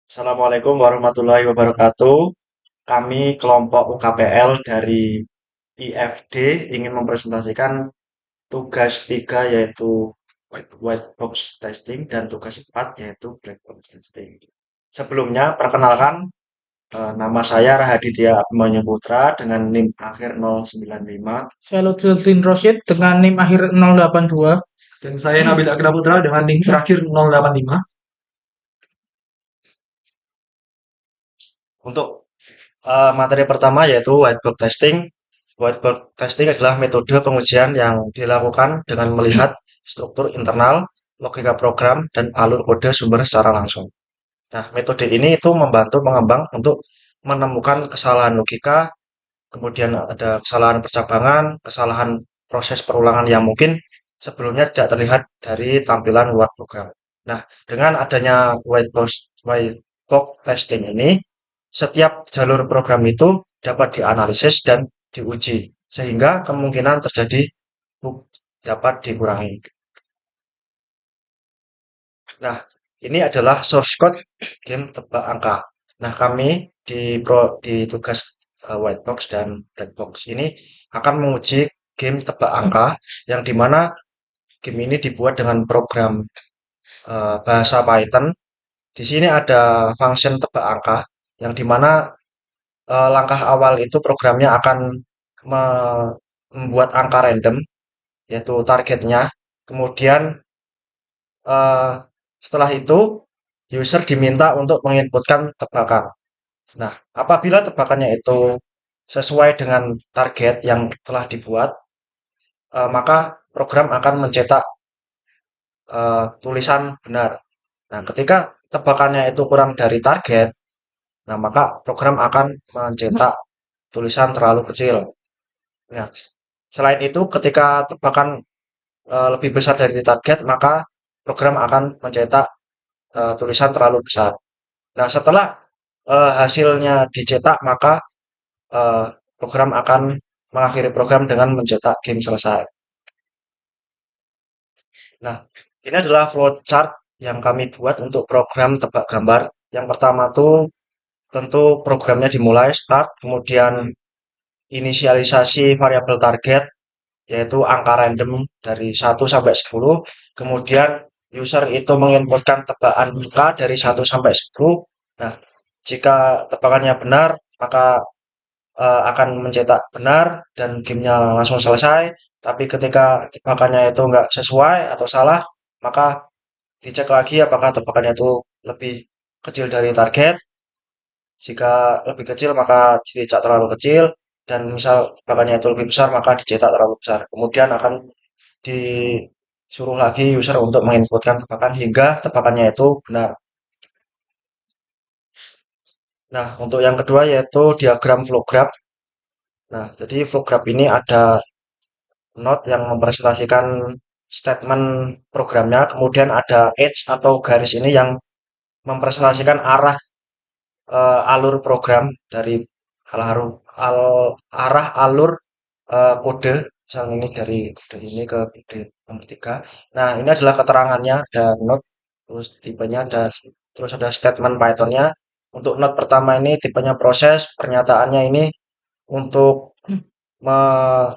Assalamualaikum warahmatullahi wabarakatuh. Kami kelompok UKPL dari IFD ingin mempresentasikan tugas 3 yaitu white box testing dan tugas 4 yaitu black box testing. Sebelumnya, perkenalkan, nama saya Rahaditya Abhimanyu Putra dengan NIM akhir 095. Saya Lutfi Rosyid dengan NIM akhir 082. Dan saya Nabil Akra Putra dengan link terakhir 085. Untuk materi pertama yaitu white box testing. White box testing adalah metode pengujian yang dilakukan dengan melihat struktur internal, logika program, dan alur kode sumber secara langsung. Nah, metode ini itu membantu pengembang untuk menemukan kesalahan logika, kemudian ada kesalahan percabangan, kesalahan proses perulangan yang mungkin sebelumnya tidak terlihat dari tampilan luar program. Nah, dengan adanya white box testing ini, setiap jalur program itu dapat dianalisis dan diuji, sehingga kemungkinan terjadi bug dapat dikurangi. Nah, ini adalah source code game tebak angka. Nah, kami di tugas white box dan black box ini akan menguji game tebak angka yang dimana game ini dibuat dengan program bahasa Python. Di sini ada function tebak angka yang dimana langkah awal itu programnya akan membuat angka random, yaitu targetnya. Kemudian eh, setelah itu user diminta untuk menginputkan tebakan. Nah, apabila tebakannya itu sesuai dengan target yang telah dibuat, maka program akan mencetak tulisan benar. Nah, ketika tebakannya itu kurang dari target, nah maka program akan mencetak tulisan terlalu kecil. Nah, selain itu, ketika tebakan lebih besar dari target, maka program akan mencetak tulisan terlalu besar. Nah, setelah hasilnya dicetak, maka eh, program akan mengakhiri program dengan mencetak game selesai. Nah, ini adalah flowchart yang kami buat untuk program tebak gambar. Yang pertama tuh tentu programnya dimulai start, kemudian inisialisasi variabel target, yaitu angka random dari 1 sampai 10. Kemudian user itu menginputkan tebakan angka dari 1 sampai 10. Nah, jika tebakannya benar, maka akan mencetak benar dan gamenya langsung selesai. Tapi ketika tebakannya itu nggak sesuai atau salah, maka dicek lagi apakah tebakannya itu lebih kecil dari target. Jika lebih kecil maka dicetak terlalu kecil dan misal tebakannya itu lebih besar maka dicetak terlalu besar. Kemudian akan disuruh lagi user untuk menginputkan tebakan hingga tebakannya itu benar. Nah, untuk yang kedua yaitu diagram flow graph. Nah, jadi flow graph ini ada node yang mempresentasikan statement programnya, kemudian ada edge atau garis ini yang mempresentasikan arah alur program dari arah alur kode, misalnya ini dari kode ini ke kode nomor 3. Nah, ini adalah keterangannya, ada node, terus tipenya ada, terus ada statement Pythonnya. Untuk node pertama ini tipenya proses, pernyataannya ini untuk me-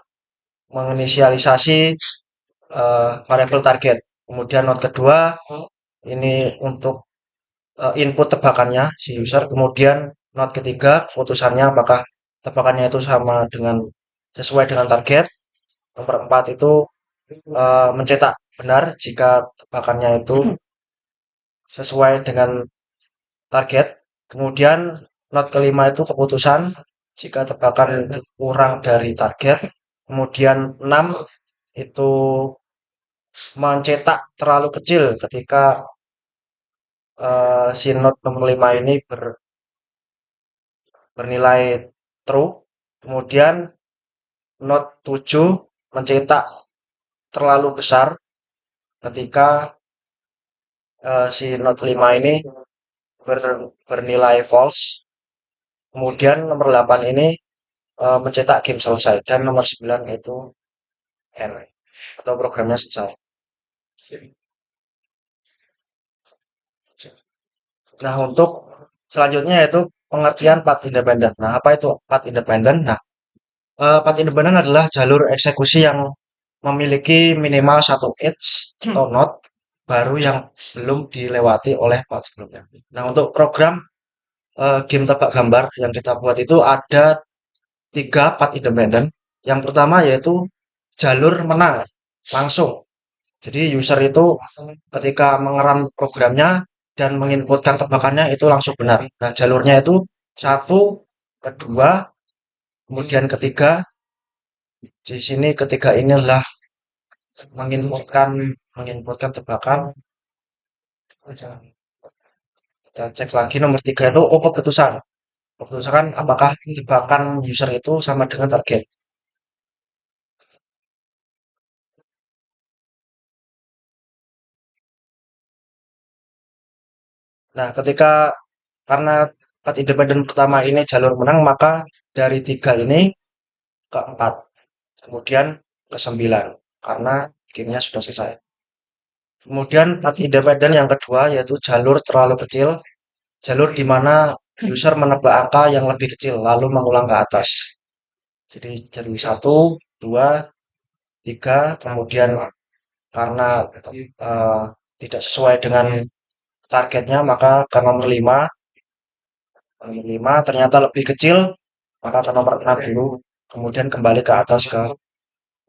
menginisialisasi variabel target. Kemudian node kedua ini untuk input tebakannya si user. Kemudian node ketiga putusannya apakah tebakannya itu sama dengan sesuai dengan target. Nomor 4 itu mencetak benar jika tebakannya itu sesuai dengan target. Kemudian node kelima itu keputusan jika tebakan itu kurang dari target. Kemudian 6 itu mencetak terlalu kecil ketika si node nomor 5 ini bernilai true. Kemudian node 7 mencetak terlalu besar ketika si node 5 ini bernilai false. Kemudian nomor 8 ini mencetak game selesai dan nomor 9 itu end atau programnya selesai. Nah, untuk selanjutnya yaitu pengertian path independent. Nah, apa itu path independent? Nah, path independent adalah jalur eksekusi yang memiliki minimal satu edge atau node baru yang belum dilewati oleh path sebelumnya. Nah, untuk program game tebak gambar yang kita buat itu ada 3 path independent. Yang pertama yaitu jalur menang langsung. Jadi user itu ketika mengeran programnya dan menginputkan tebakannya itu langsung benar. Nah, jalurnya itu satu, kedua, kemudian ketiga. Di sini ketiga ini adalah menginputkan menginputkan tebakan. Kita cek lagi nomor 3 itu keputusan. Keputusan apakah tebakan user itu sama dengan target. Nah, karena path independent pertama ini jalur menang, maka dari 3 ini ke 4, kemudian ke 9 karena gamenya sudah selesai. Kemudian path independent yang kedua yaitu jalur terlalu kecil, jalur di mana user menebak angka yang lebih kecil lalu mengulang ke atas. Jadi dari 1, 2, 3, kemudian karena eh, tidak sesuai dengan targetnya maka ke nomor 5. Nomor 5 ternyata lebih kecil, maka ke nomor 6 dulu, kemudian kembali ke atas ke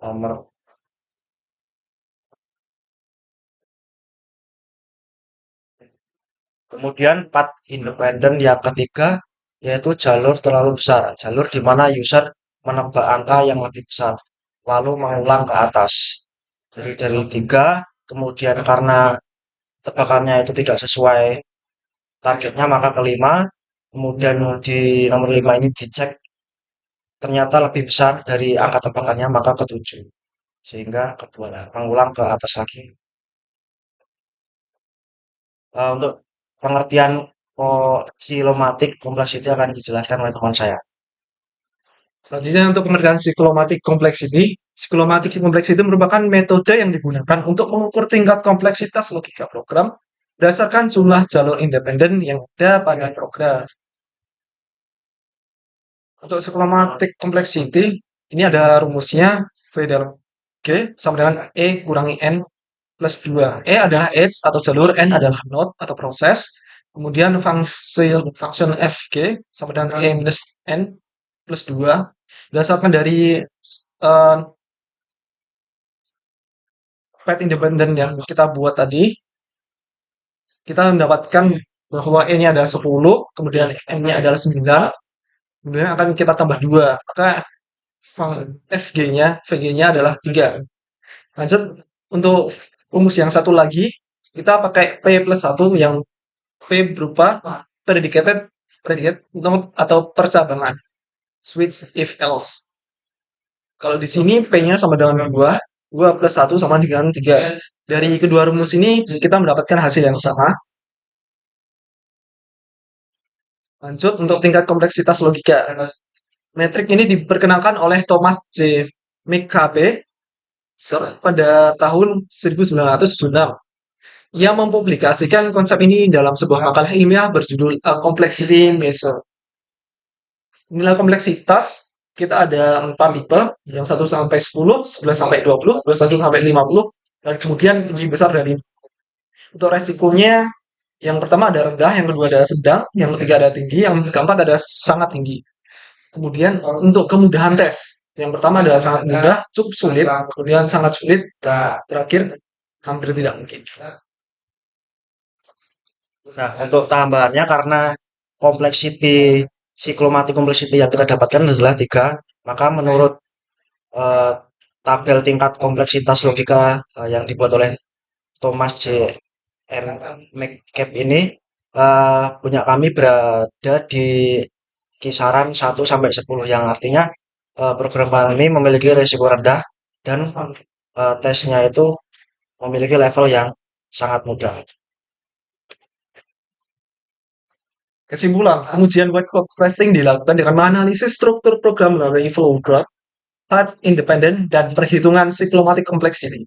nomor. Kemudian path independent yang ketiga, yaitu jalur terlalu besar. Jalur di mana user menebak angka yang lebih besar, lalu mengulang ke atas. Jadi dari 3, kemudian karena tebakannya itu tidak sesuai targetnya, maka ke 5. Kemudian di nomor 5 ini dicek ternyata lebih besar dari angka tebakannya, maka ke 7. Sehingga kedua mengulang ke atas lagi. Untuk pengertian kilomatik complexity akan dijelaskan oleh teman saya. Selanjutnya untuk pengertian cyclomatic complexity. Cyclomatic complexity merupakan metode yang digunakan untuk mengukur tingkat kompleksitas logika program berdasarkan jumlah jalur independen yang ada pada program. Untuk cyclomatic complexity, ini ada rumusnya V dalam G sama dengan E kurangi N plus 2. E adalah edge atau jalur, N adalah node atau proses. Kemudian function Fg sama dengan E minus N plus 2. Berdasarkan dari path independent yang kita buat tadi, kita mendapatkan bahwa E-nya adalah 10, kemudian N-nya adalah 9, kemudian akan kita tambah 2, maka VG-nya adalah 3. Lanjut, untuk rumus yang satu lagi, kita pakai P plus 1 yang P berupa predicate node atau percabangan. Switch if else. Kalau di sini P-nya sama dengan 2, 2 plus 1 sama dengan 3. Dari kedua rumus ini kita mendapatkan hasil yang sama. Lanjut untuk tingkat kompleksitas logika. Metrik ini diperkenalkan oleh Thomas J. McCabe pada tahun 1976. Ia mempublikasikan konsep ini dalam sebuah makalah ilmiah berjudul A Complexity Measure. Nilai kompleksitas kita ada 4 tipe, yang 1 sampai 10, 11 sampai 20, 21 sampai 50, dan kemudian lebih besar dari. Untuk resikonya, yang pertama ada rendah, yang kedua ada sedang, yang ketiga ada tinggi, yang keempat ada sangat tinggi. Kemudian untuk kemudahan tes, yang pertama ada sangat mudah, cukup sulit, kemudian sangat sulit, dan terakhir hampir tidak mungkin. Nah, untuk tambahannya karena complexity, cyclomatic complexity yang kita dapatkan adalah 3, maka menurut eh, tabel tingkat kompleksitas logika yang dibuat oleh Thomas J. M. McCabe ini, punya kami berada di kisaran 1 sampai 10 yang artinya program kami memiliki risiko rendah dan tesnya itu memiliki level yang sangat mudah. Kesimpulan, pengujian white box testing dilakukan dengan menganalisis struktur program melalui flow graph, path independent, dan perhitungan cyclomatic complexity.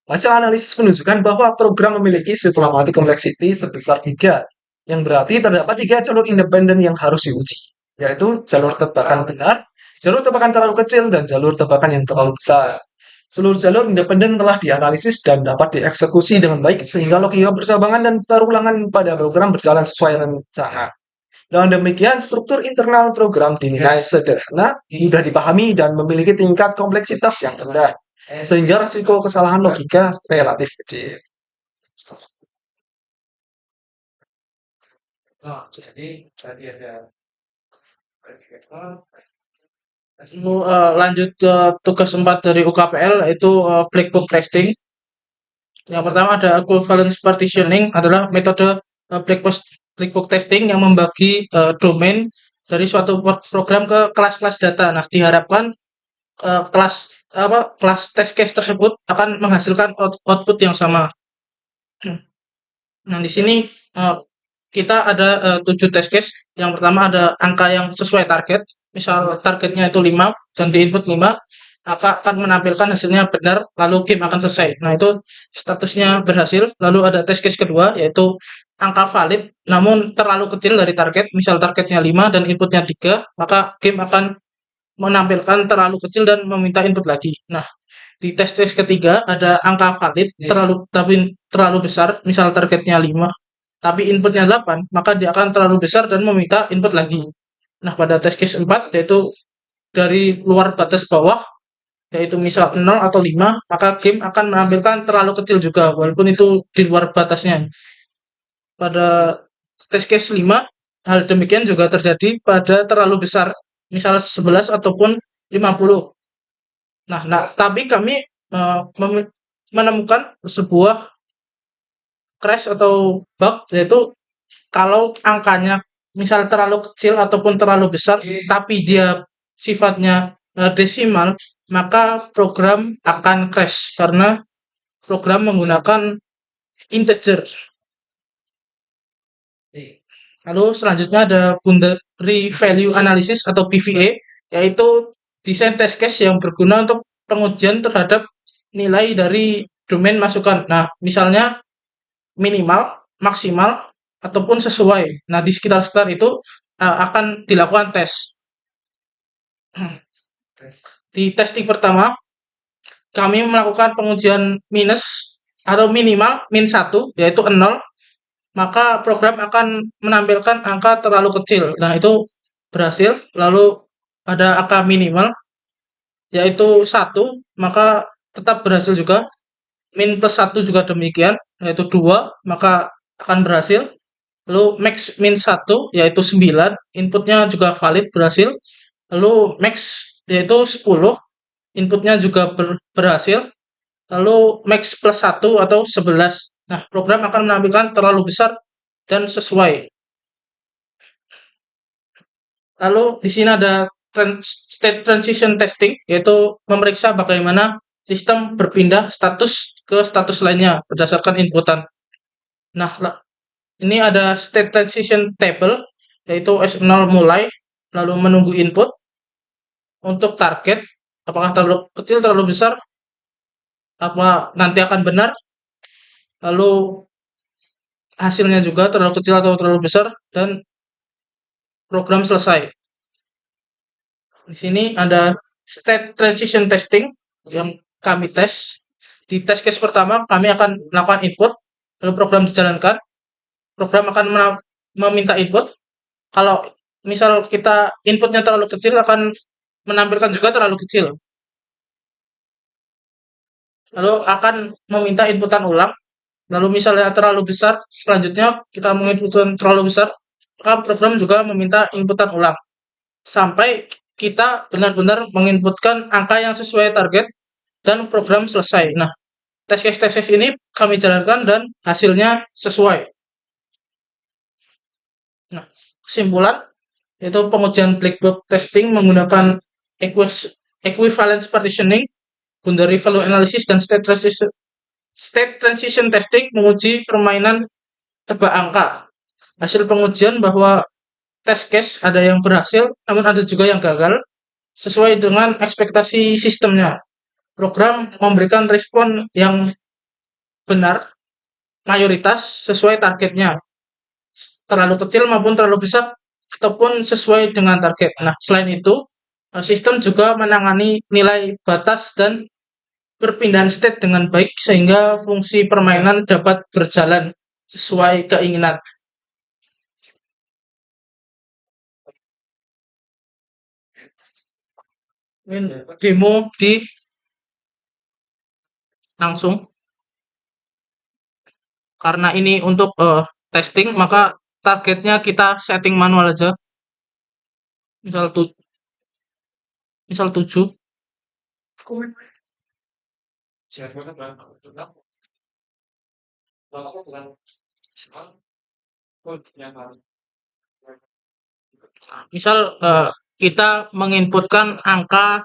Hasil analisis menunjukkan bahwa program memiliki cyclomatic complexity sebesar 3 yang berarti terdapat 3 jalur independen yang harus diuji, yaitu jalur tebakan benar, jalur tebakan terlalu kecil, dan jalur tebakan yang terlalu besar. Seluruh jalur independen telah dianalisis dan dapat dieksekusi dengan baik sehingga logika persabangan dan perulangan pada program berjalan sesuai rencana. Dengan demikian, struktur internal program dinilai sederhana, mudah dipahami, dan memiliki tingkat kompleksitas yang rendah, sehingga risiko kesalahan logika relatif kecil. Jadi tadi ada lanjut ke tugas 4 dari UKPL yaitu black box testing. Yang pertama ada equivalence partitioning adalah metode black box testing yang membagi domain dari suatu program ke kelas-kelas data. Nah, diharapkan kelas test case tersebut akan menghasilkan output yang sama. Nah, di sini kita ada 7 test case. Yang pertama ada angka yang sesuai target. Misal targetnya itu 5 dan di input 5, akan menampilkan hasilnya benar, lalu game akan selesai. Nah, itu statusnya berhasil. Lalu ada test case kedua, yaitu angka valid, namun terlalu kecil dari target. Misal targetnya 5 dan inputnya 3, maka game akan menampilkan terlalu kecil dan meminta input lagi. Nah, di tes ketiga ada angka valid terlalu besar, misal targetnya 5, tapi inputnya 8, maka dia akan terlalu besar dan meminta input lagi. Nah, pada test case 4, yaitu dari luar batas bawah, yaitu misal 0 atau 5, maka game akan menampilkan terlalu kecil juga, walaupun itu di luar batasnya. Pada test case 5, hal demikian juga terjadi pada terlalu besar, misal 11 ataupun 50. Nah, tapi kami menemukan sebuah crash atau bug, yaitu kalau angkanya misal terlalu kecil ataupun terlalu besar, tapi dia sifatnya desimal, maka program akan crash karena program menggunakan integer. Lalu selanjutnya ada boundary value analysis atau BVA, yaitu desain test case yang berguna untuk pengujian terhadap nilai dari domain masukan. Nah, misalnya minimal, maksimal, ataupun sesuai. Nah, di sekitar-sekitar itu akan dilakukan tes. Di testing pertama, kami melakukan pengujian minus atau minimal min 1, yaitu 0, maka program akan menampilkan angka terlalu kecil. Nah, itu berhasil. Lalu ada angka minimal, yaitu 1, maka tetap berhasil juga. Min plus 1 juga demikian, yaitu 2, maka akan berhasil. Lalu max min 1, yaitu 9, inputnya juga valid, berhasil. Lalu max, yaitu 10, inputnya juga berhasil. Lalu max plus 1 atau 11. Nah, program akan menampilkan terlalu besar dan sesuai. Lalu di sini ada state transition testing, yaitu memeriksa bagaimana sistem berpindah status ke status lainnya berdasarkan inputan. Nah, ini ada state transition table, yaitu S0 mulai, lalu menunggu input. Untuk target, apakah terlalu kecil, terlalu besar, apa nanti akan benar, lalu hasilnya juga terlalu kecil atau terlalu besar, dan program selesai. Di sini ada state transition testing yang kami tes. Di test case pertama, kami akan melakukan input, lalu program dijalankan. Program akan meminta input. Kalau misal kita inputnya terlalu kecil, akan menampilkan juga terlalu kecil. Lalu akan meminta inputan ulang. Lalu misalnya terlalu besar, selanjutnya kita menginputkan terlalu besar, maka program juga meminta inputan ulang. Sampai kita benar-benar menginputkan angka yang sesuai target dan program selesai. Nah, tes case ini kami jalankan dan hasilnya sesuai. Nah, kesimpulan yaitu pengujian black box testing menggunakan equivalence partitioning, boundary value analysis, dan state transition testing menguji permainan tebak angka. Hasil pengujian bahwa test case ada yang berhasil, namun ada juga yang gagal sesuai dengan ekspektasi sistemnya. Program memberikan respon yang benar, mayoritas sesuai targetnya. terlalu kecil maupun terlalu besar ataupun sesuai dengan target. Nah, selain itu, sistem juga menangani nilai batas dan perpindahan state dengan baik sehingga fungsi permainan dapat berjalan sesuai keinginan. Ini demo di langsung karena ini untuk testing, maka targetnya kita setting manual aja. Misal tuh, misal 7. Misal kita menginputkan angka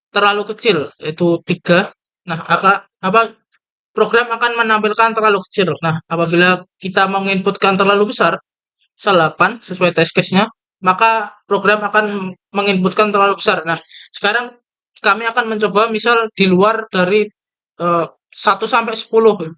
terlalu kecil yaitu 3. Nah, apa program akan menampilkan terlalu kecil. Nah, apabila kita menginputkan terlalu besar, misal 8 sesuai test case-nya, maka program akan menginputkan terlalu besar. Nah, sekarang kami akan mencoba misal di luar dari 1 sampai 10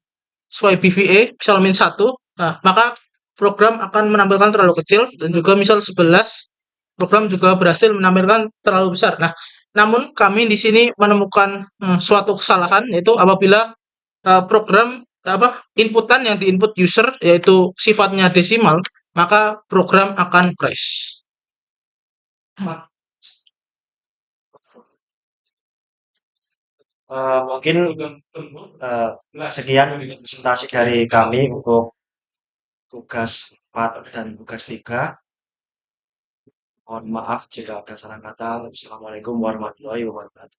sesuai BVA, misal min 1. Nah, maka program akan menampilkan terlalu kecil dan juga misal 11 program juga berhasil menampilkan terlalu besar. Nah, namun kami di sini menemukan suatu kesalahan yaitu apabila program inputan yang diinput user yaitu sifatnya desimal, maka program akan crash. Mungkin sekian presentasi dari kami untuk tugas 4 dan tugas 3. Mohon maaf jika ada salah kata. Assalamualaikum warahmatullahi wabarakatuh.